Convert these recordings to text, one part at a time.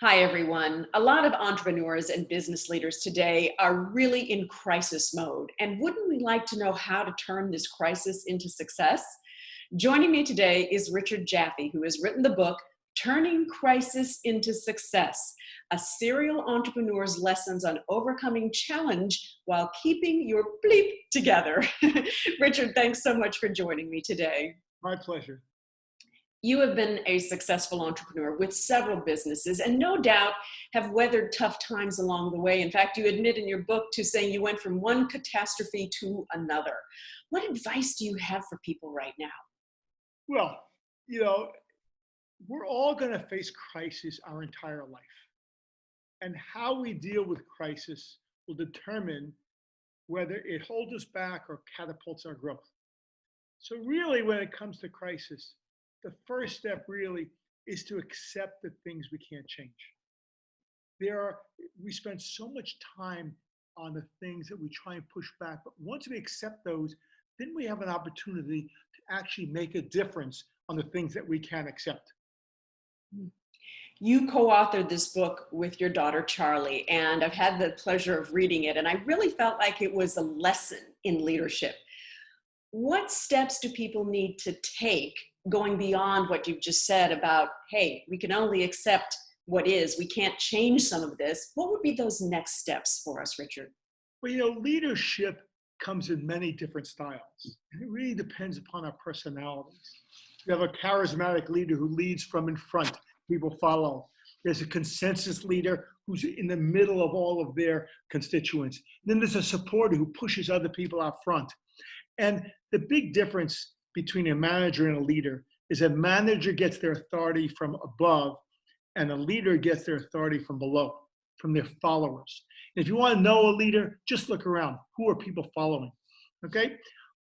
Hi, everyone. A lot of entrepreneurs and business leaders today are really in crisis mode. And wouldn't we like to know how to turn this crisis into success? Joining me today is Richard Jaffe, who has written the book, Turning Crisis into Success, a serial entrepreneur's lessons on overcoming challenge while keeping your bleep together. Richard, thanks so much for joining me today. My pleasure. You have been a successful entrepreneur with several businesses and no doubt have weathered tough times along the way. In fact, you admit in your book to saying you went from one catastrophe to another. What advice do you have for people right now? Well, you know, we're all going to face crisis our entire life. And how we deal with crisis will determine whether it holds us back or catapults our growth. So really, when it comes to crisis, the first step really is to accept the things we can't change. We spend so much time on the things that we try and push back, but once we accept those, then we have an opportunity to actually make a difference on the things that we can accept. You co-authored this book with your daughter, Charlie, and I've had the pleasure of reading it, and I really felt like it was a lesson in leadership. What steps do people need to take going beyond what you've just said about, hey, we can only accept what is, we can't change some of this? What would be those next steps for us, Richard? Well, leadership comes in many different styles, and it really depends upon our personalities. You have a charismatic leader who leads from in front, people follow. There's a consensus leader who's in the middle of all of their constituents. Then there's a supporter who pushes other people out front. And the big difference between a manager and a leader is a manager gets their authority from above and a leader gets their authority from below, from their followers. And if you want to know a leader, just look around. Who are people following? Okay?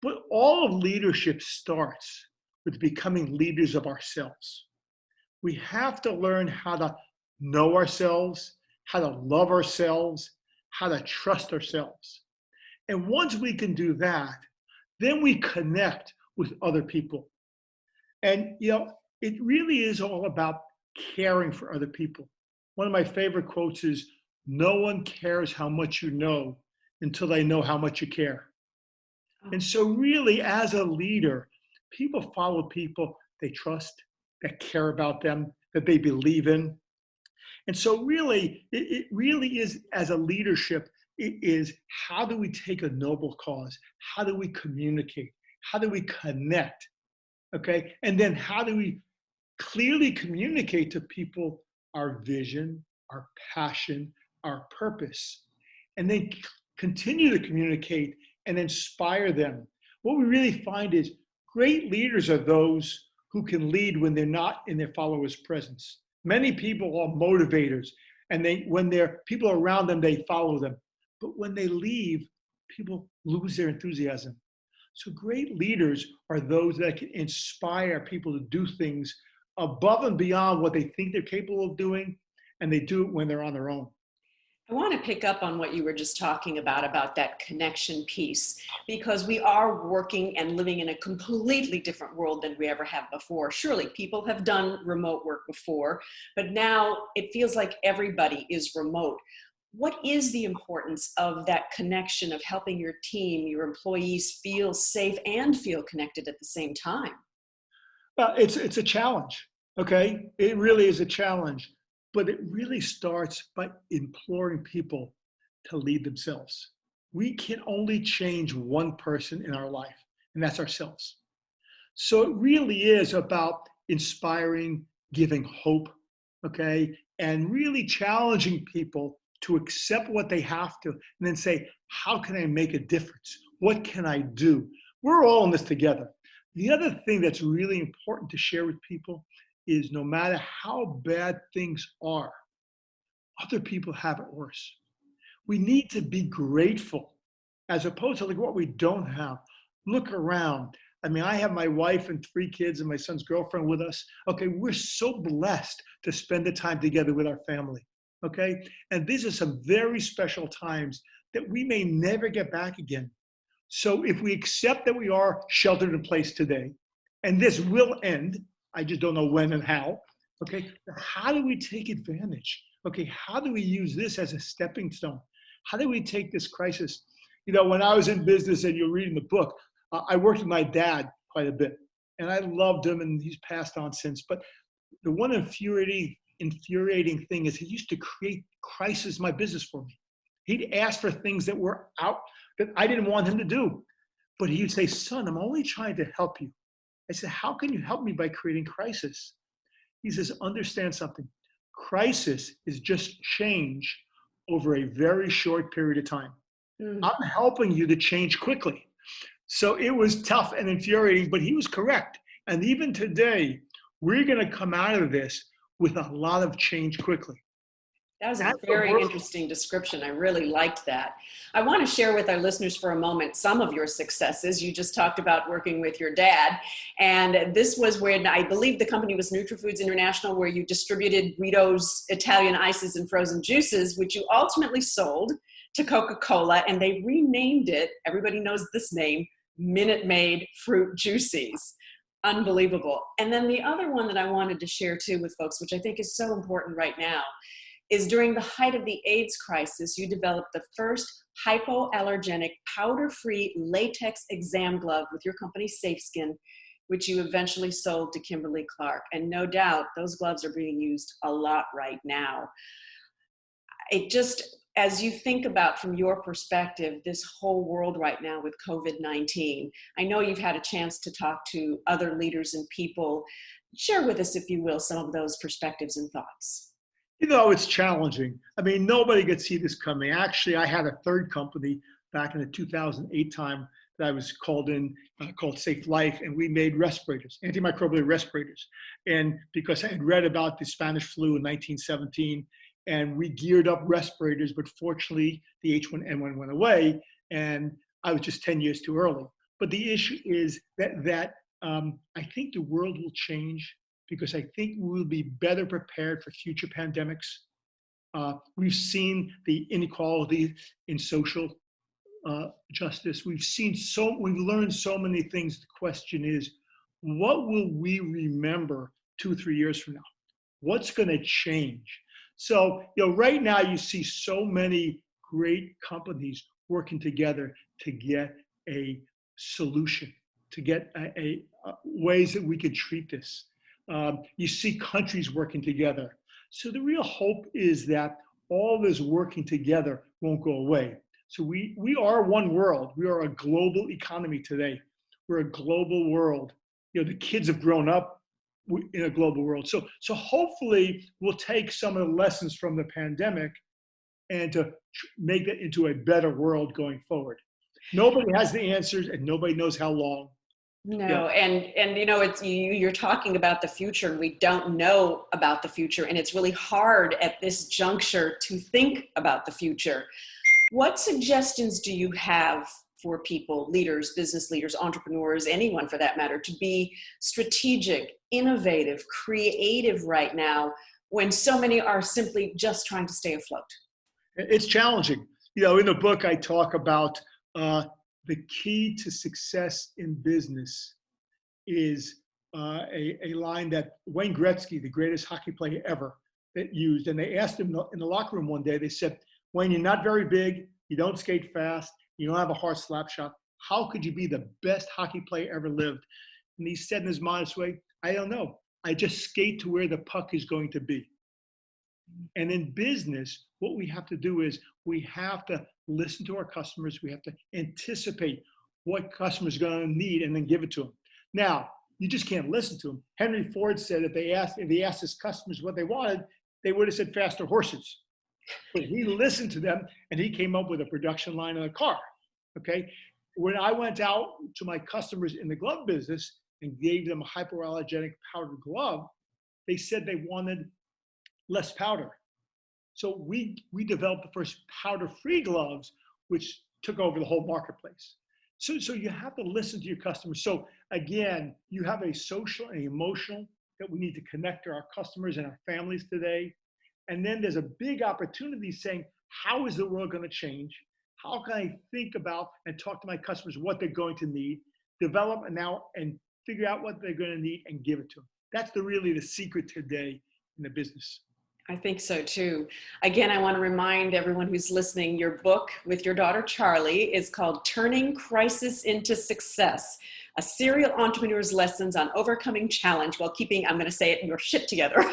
But all of leadership starts with becoming leaders of ourselves. We have to learn how to know ourselves, how to love ourselves, how to trust ourselves. And once we can do that, then we connect with other people. And, it really is all about caring for other people. One of my favorite quotes is, no one cares how much you know until they know how much you care. And so really, as a leader, people follow people they trust, that care about them, that they believe in. And so really, it really is, as a leadership, it is how do we take a noble cause? How do we communicate? How do we connect? Okay. And then how do we clearly communicate to people our vision, our passion, our purpose, and then continue to communicate and inspire them? What we really find is great leaders are those who can lead when they're not in their followers' presence. Many people are motivators, and when there are people around them, they follow them. But when they leave, people lose their enthusiasm. So great leaders are those that can inspire people to do things above and beyond what they think they're capable of doing, and they do it when they're on their own. I want to pick up on what you were just talking about that connection piece, because we are working and living in a completely different world than we ever have before. Surely people have done remote work before, but now it feels like everybody is remote. What is the importance of that connection, of helping your team, your employees feel safe and feel connected at the same time? It's a challenge, okay? It really is a challenge, but it really starts by imploring people to lead themselves. We can only change one person in our life, and that's ourselves. So it really is about inspiring, giving hope, okay? And really challenging people to accept what they have to, and then say, how can I make a difference? What can I do? We're all in this together. The other thing that's really important to share with people is no matter how bad things are, other people have it worse. We need to be grateful as opposed to like what we don't have. Look around. I mean, I have my wife and 3 kids and my son's girlfriend with us. Okay, we're so blessed to spend the time together with our family. Okay, and these are some very special times that we may never get back again. So if we accept that we are sheltered in place today, and this will end, I just don't know when and how, Okay, how do we take advantage? Okay, how do we use this as a stepping stone? How do we take this crisis? You know, when I was in business and you're reading the book, I worked with my dad quite a bit, and I loved him, and he's passed on since. But the one infuriating thing is he used to create crisis in my business for me. He'd ask for things that were out that I didn't want him to do. But he'd say, son, I'm only trying to help you. I said, how can you help me by creating crisis? He says, understand something. Crisis is just change over a very short period of time. Mm. I'm helping you to change quickly. So it was tough and infuriating, but he was correct. And even today, we're going to come out of this with a lot of change quickly. That was a That's the very work. interesting description. I really liked that. I want to share with our listeners for a moment some of your successes. You just talked about working with your dad, and this was when I believe the company was NutriFoods International, where you distributed Guido's Italian ices and frozen juices, which you ultimately sold to Coca-Cola, and they renamed it, everybody knows this name, Minute Maid Fruit Juices. Unbelievable. And then the other one that I wanted to share too with folks, which I think is so important right now, is during the height of the AIDS crisis, you developed the first hypoallergenic powder-free latex exam glove with your company SafeSkin, which you eventually sold to Kimberly-Clark. And no doubt those gloves are being used a lot right now. It just, as you think about from your perspective, this whole world right now with COVID-19, I know you've had a chance to talk to other leaders and people. Share with us, if you will, some of those perspectives and thoughts. You know, it's challenging. I mean, nobody could see this coming. Actually, I had a third company back in the 2008 time that I was called in, called Safe Life, and we made respirators, antimicrobial respirators. And because I had read about the Spanish flu in 1917, and we geared up respirators, but fortunately, the H1N1 went away, and I was just 10 years too early. But the issue is that I think the world will change, because I think we will be better prepared for future pandemics. We've seen the inequality in social justice. We've learned so many things. The question is, what will we remember 2 or 3 years from now? What's going to change? So, you know, right now you see so many great companies working together to get a solution, to get ways that we could treat this. You see countries working together. So the real hope is that all this working together won't go away. So we are one world. We are a global economy today. We're a global world. You know, the kids have grown up in a global world. So hopefully we'll take some of the lessons from the pandemic and to make that into a better world going forward. Nobody has the answers, and nobody knows how long. No, and you know, it's you're talking about the future, and we don't know about the future, and it's really hard at this juncture to think about the future. What suggestions do you have for people, leaders, business leaders, entrepreneurs, anyone for that matter, to be strategic, innovative, creative right now when so many are simply just trying to stay afloat? It's challenging. You know, in the book I talk about the key to success in business is a line that Wayne Gretzky, the greatest hockey player ever, that used. And they asked him in the locker room one day, they said, Wayne, you're not very big, you don't skate fast, you don't have a hard slap shot. How could you be the best hockey player ever lived? And he said in his modest way, I don't know. I just skate to where the puck is going to be. And in business, what we have to do is we have to listen to our customers. We have to anticipate what customers are going to need and then give it to them. Now, you just can't listen to them. Henry Ford said if he asked his customers what they wanted, they would have said faster horses. But he listened to them, and he came up with a production line on a car. Okay. When I went out to my customers in the glove business and gave them a hypoallergenic powder glove, they said they wanted less powder. So we developed the first powder-free gloves, which took over the whole marketplace. So you have to listen to your customers. So again, you have a social and emotional that we need to connect to our customers and our families today. And then there's a big opportunity saying, how is the world going to change? How can I think about and talk to my customers what they're going to need, develop and figure out what they're going to need and give it to them. That's really the secret today, in the business. I think so too. Again, I want to remind everyone who's listening, your book with your daughter Charlie is called Turning Crisis into Success, a serial entrepreneur's lessons on overcoming challenge while keeping, I'm going to say it, your shit together.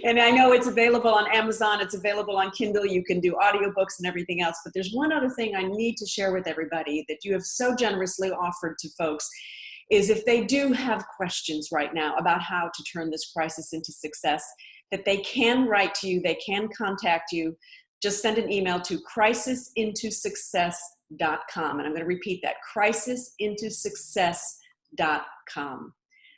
And I know it's available on Amazon, it's available on Kindle, you can do audiobooks and everything else. But there's one other thing I need to share with everybody that you have so generously offered to folks, is if they do have questions right now about how to turn this crisis into success, that they can write to you, they can contact you. Just send an email to crisisintosuccess.com. And I'm going to repeat that, crisisintosuccess.com.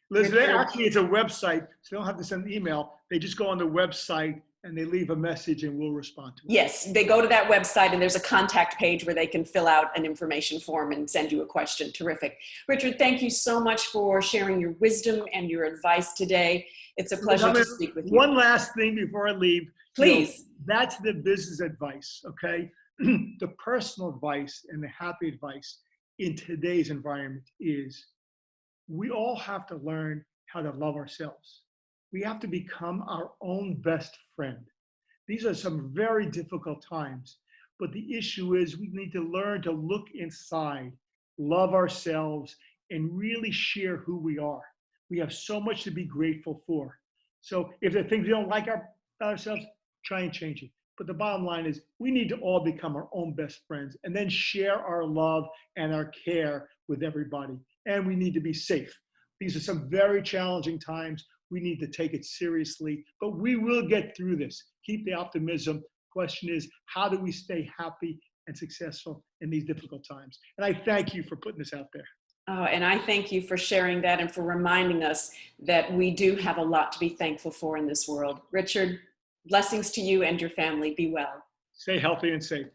Liz, actually, it's a website, so they don't have to send an email. They just go on the website and they leave a message and we'll respond to it. Yes, they go to that website and there's a contact page where they can fill out an information form and send you a question. Terrific. Richard, thank you so much for sharing your wisdom and your advice today. It's a pleasure to speak with you. One last thing before I leave. Please. That's the business advice, okay? The personal advice and the happy advice in today's environment is we all have to learn how to love ourselves. We have to become our own best friend. These are some very difficult times, but the issue is we need to learn to look inside, love ourselves, and really share who we are. We have so much to be grateful for. So if there are things we don't like about ourselves, try and change it. But the bottom line is we need to all become our own best friends and then share our love and our care with everybody. And we need to be safe. These are some very challenging times. We need to take it seriously, but we will get through this. Keep the optimism. Question is, how do we stay happy and successful in these difficult times? And I thank you for putting this out there. Oh, and I thank you for sharing that and for reminding us that we do have a lot to be thankful for in this world. Richard, blessings to you and your family. Be well. Stay healthy and safe.